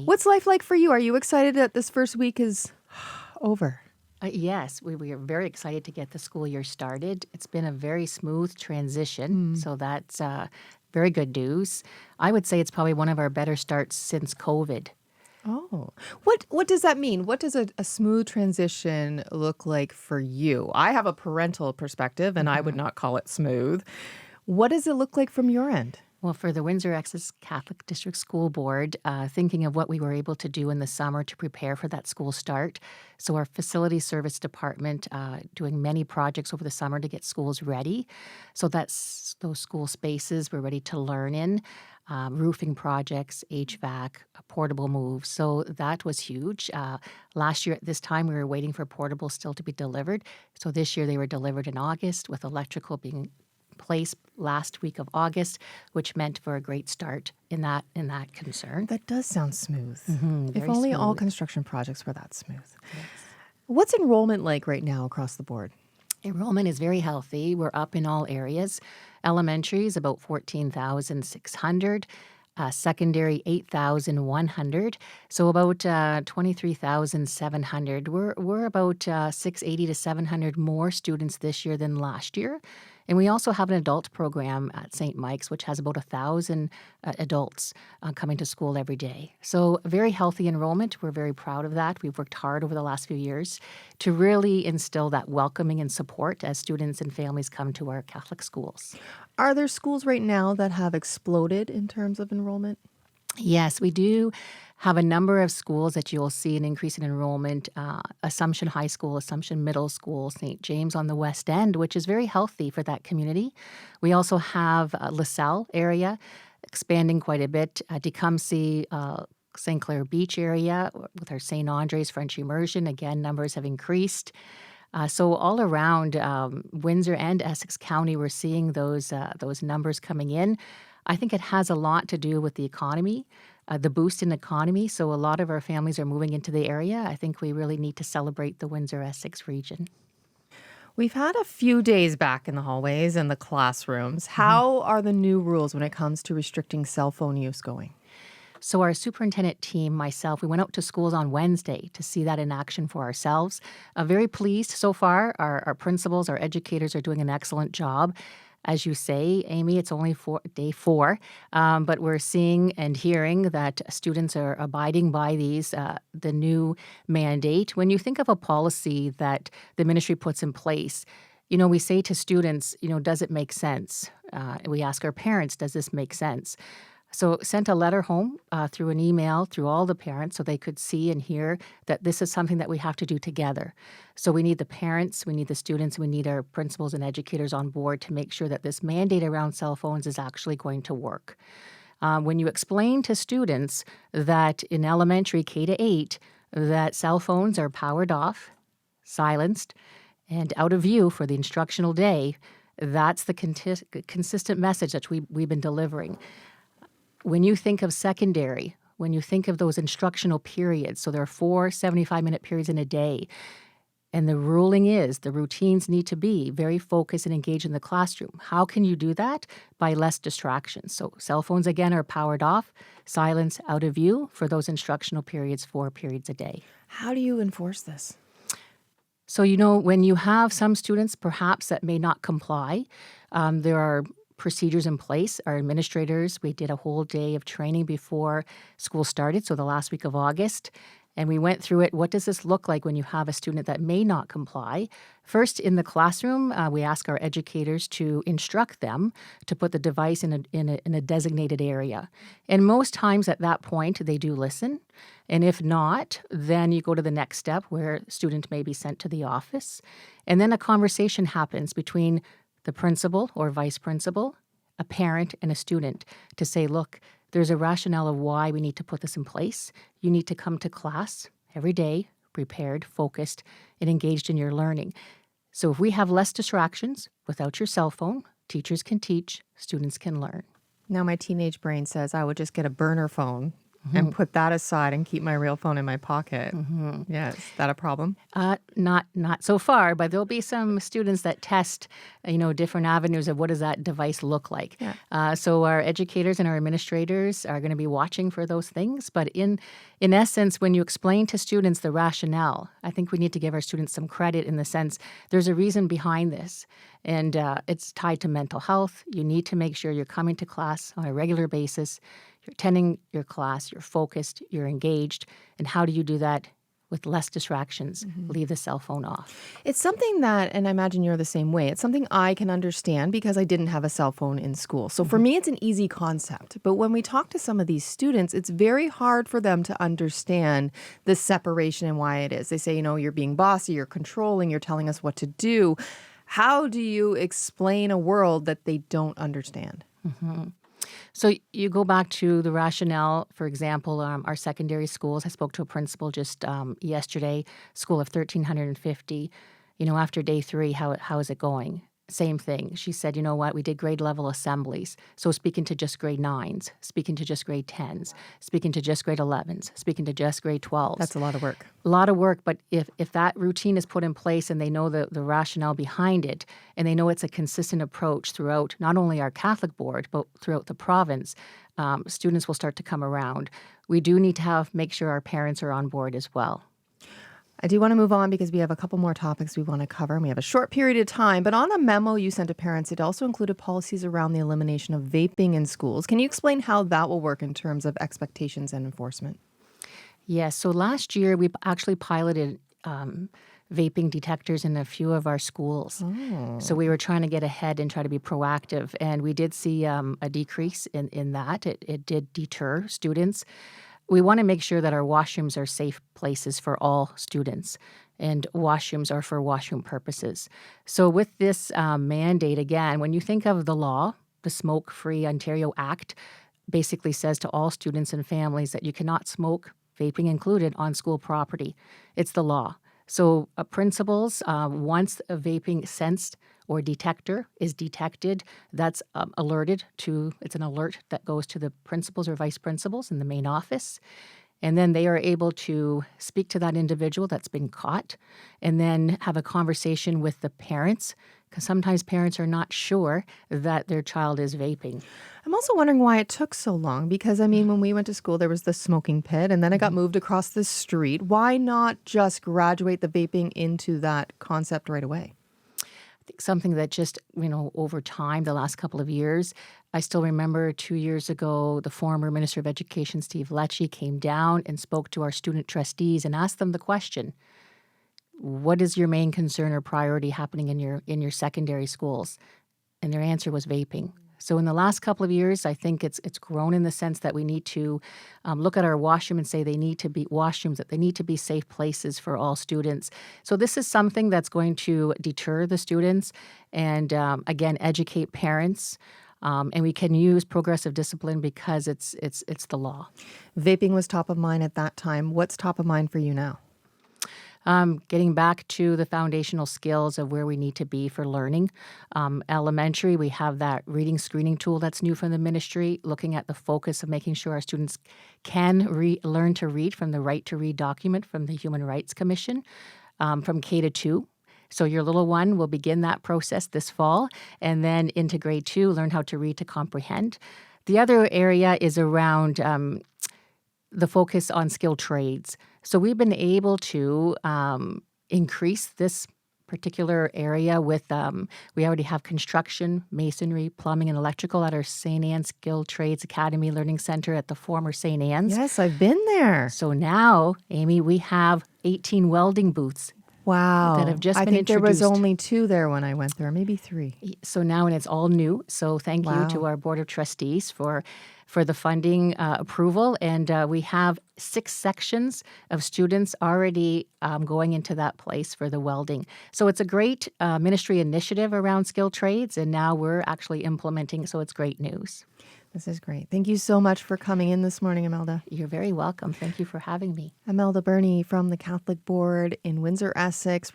What's life like for you? Are you excited that this first week is over? Yes, we are very excited to get the school year started. It's been a very smooth transition, Mm. so that's very good news. I would say it's probably one of our better starts since COVID. Oh, what does that mean? What does a smooth transition look like for you? I have a parental perspective, and I would Mhm. not call it smooth. What does it look like from your end? Well, for the Windsor-Essex Catholic District School Board, thinking of what we were able to do in the summer to prepare for that school start. So, our facility service department doing many projects over the summer to get schools ready. So, that's those school spaces we're ready to learn in. Roofing projects, HVAC, portable moves. So that was huge. Last year at this time, we were waiting for portables still to be delivered. So this year they were delivered in August, with electrical being placed last week of August, which meant for a great start in that concern. That does sound smooth. If Very only all smooth. construction projects were that smooth. Yes. What's enrollment like right now across the board? Enrollment is very healthy. We're up in all areas. Elementary is about 14,600. Secondary 8,100, so about 23,700. We're about 680 to 700 more students this year than last year, and we also have an adult program at St. Mike's, which has about 1,000 adults coming to school every day. So very healthy enrollment. We're very proud of that. We've worked hard over the last few years to really instill that welcoming and support as students and families come to our Catholic schools. Are there schools right now that have exploded in terms of enrollment? Yes, we do have a number of schools that you'll see an increase in enrollment. Assumption High School, Assumption Middle School, St. James on the West End, which is very healthy for that community. We also have LaSalle area expanding quite a bit. Tecumseh, St. Clair Beach area with our St. Andre's French immersion. Again, numbers have increased. So all around Windsor and Essex County, we're seeing those numbers coming in. I think it has a lot to do with the economy, the boost in economy. So a lot of our families are moving into the area. I think we really need to celebrate the Windsor-Essex region. We've had a few days back in the hallways and the classrooms. How are the new rules when it comes to restricting cell phone use going? So our superintendent team, myself, we went out to schools on Wednesday to see that in action for ourselves. Very pleased so far. Our principals, our educators are doing an excellent job. As you say, Amy, it's only day four, but we're seeing and hearing that students are abiding by the new mandate. When you think of a policy that the ministry puts in place, we say to students, does it make sense? We ask our parents, does this make sense? So sent a letter home through an email through all the parents so they could see and hear that this is something that we have to do together. So we need the parents, we need the students, we need our principals and educators on board to make sure that this mandate around cell phones is actually going to work. When you explain to students that in elementary K to 8 that cell phones are powered off, silenced, and out of view for the instructional day, that's the consistent message that we've been delivering. When you think of secondary, when you think of those instructional periods, so there are 4 75-minute periods in a day, and the ruling is the routines need to be very focused and engaged in the classroom. How can you do that? By less distractions. So cell phones, again, are powered off, silence, out of view for those instructional periods, 4 periods a day. How do you enforce this? So, when you have some students perhaps that may not comply, there are procedures in place. Our administrators, we did a whole day of training before school started, so the last week of August, and we went through it. What does this look like when you have a student that may not comply? First, in the classroom, we ask our educators to instruct them to put the device in a designated area. And most times at that point, they do listen. And if not, then you go to the next step where a student may be sent to the office. And then a conversation happens between the principal or vice principal, a parent, and a student to say, look, there's a rationale of why we need to put this in place. You need to come to class every day, prepared, focused, and engaged in your learning. So if we have less distractions without your cell phone, teachers can teach, students can learn. Now, my teenage brain says I would just get a burner phone and put that aside and keep my real phone in my pocket. Yeah, is that a problem? Not so far, but there'll be some students that test, different avenues of what does that device look like. Yeah. So our educators and our administrators are going to be watching for those things. But in essence, when you explain to students the rationale, I think we need to give our students some credit in the sense there's a reason behind this, and it's tied to mental health. You need to make sure you're coming to class on a regular basis. You're attending your class, you're focused, you're engaged. And how do you do that? With less distractions, leave the cell phone off. It's something that, and I imagine you're the same way, it's something I can understand because I didn't have a cell phone in school. So for me, it's an easy concept. But when we talk to some of these students, it's very hard for them to understand the separation and why it is. They say, you're being bossy, you're controlling, you're telling us what to do. How do you explain a world that they don't understand? So you go back to the rationale. For example, our secondary schools. I spoke to a principal just yesterday, school of 1,350. After day 3, how is it going? Same thing. She said, you know what, we did grade level assemblies. So speaking to just grade 9s, speaking to just grade 10s, speaking to just grade 11s, speaking to just grade 12s. That's a lot of work. A lot of work, but if that routine is put in place and they know the rationale behind it, and they know it's a consistent approach throughout not only our Catholic board, but throughout the province, students will start to come around. We do need to make sure our parents are on board as well. I do want to move on because we have a couple more topics we want to cover, and we have a short period of time. But on a memo you sent to parents, it also included policies around the elimination of vaping in schools. Can you explain how that will work in terms of expectations and enforcement? Yes. So last year, we actually piloted vaping detectors in a few of our schools. Oh. So we were trying to get ahead and try to be proactive. And we did see a decrease in that. It did deter students. We want to make sure that our washrooms are safe places for all students, and washrooms are for washroom purposes. So with this mandate, again, when you think of the law, the Smoke-Free Ontario Act basically says to all students and families that you cannot smoke, vaping included, on school property. It's the law. So principals, once a vaping sensed or detector is detected, that's alerted to, it's an alert that goes to the principals or vice principals in the main office. And then they are able to speak to that individual that's been caught and then have a conversation with the parents, because sometimes parents are not sure that their child is vaping. I'm also wondering why it took so long because, when we went to school, there was the smoking pit and then it got moved across the street. Why not just graduate the vaping into that concept right away? I think something that just, over time, the last couple of years, I still remember 2 years ago, the former Minister of Education, Steve Lecce, came down and spoke to our student trustees and asked them the question, what is your main concern or priority happening in your secondary schools? And their answer was vaping. So in the last couple of years, I think it's grown in the sense that we need to look at our washroom and say they need to be washrooms, that they need to be safe places for all students. So this is something that's going to deter the students and, again, educate parents. And we can use progressive discipline because it's the law. Vaping was top of mind at that time. What's top of mind for you now? Getting back to the foundational skills of where we need to be for learning. Elementary, we have that reading screening tool that's new from the ministry, looking at the focus of making sure our students can learn to read from the Right to Read document from the Human Rights Commission from K to 2. So your little one will begin that process this fall, and then into grade 2, learn how to read to comprehend. The other area is around the focus on skilled trades. So we've been able to increase this particular area with, we already have construction, masonry, plumbing, and electrical at our St. Anne's Skilled Trades Academy Learning Center at the former St. Anne's. Yes, I've been there. So now, Amy, we have 18 welding booths. Wow. That have just been I think there was introduced. only 2 there when I went there, maybe 3. So now, and it's all new. So thank you to our Board of Trustees for the funding approval. And we have 6 sections of students already going into that place for the welding. So it's a great ministry initiative around skilled trades, and now we're actually implementing, so it's great news. This is great. Thank you so much for coming in this morning, Imelda. You're very welcome. Thank you for having me. Imelda Burney from the Catholic Board in Windsor-Essex.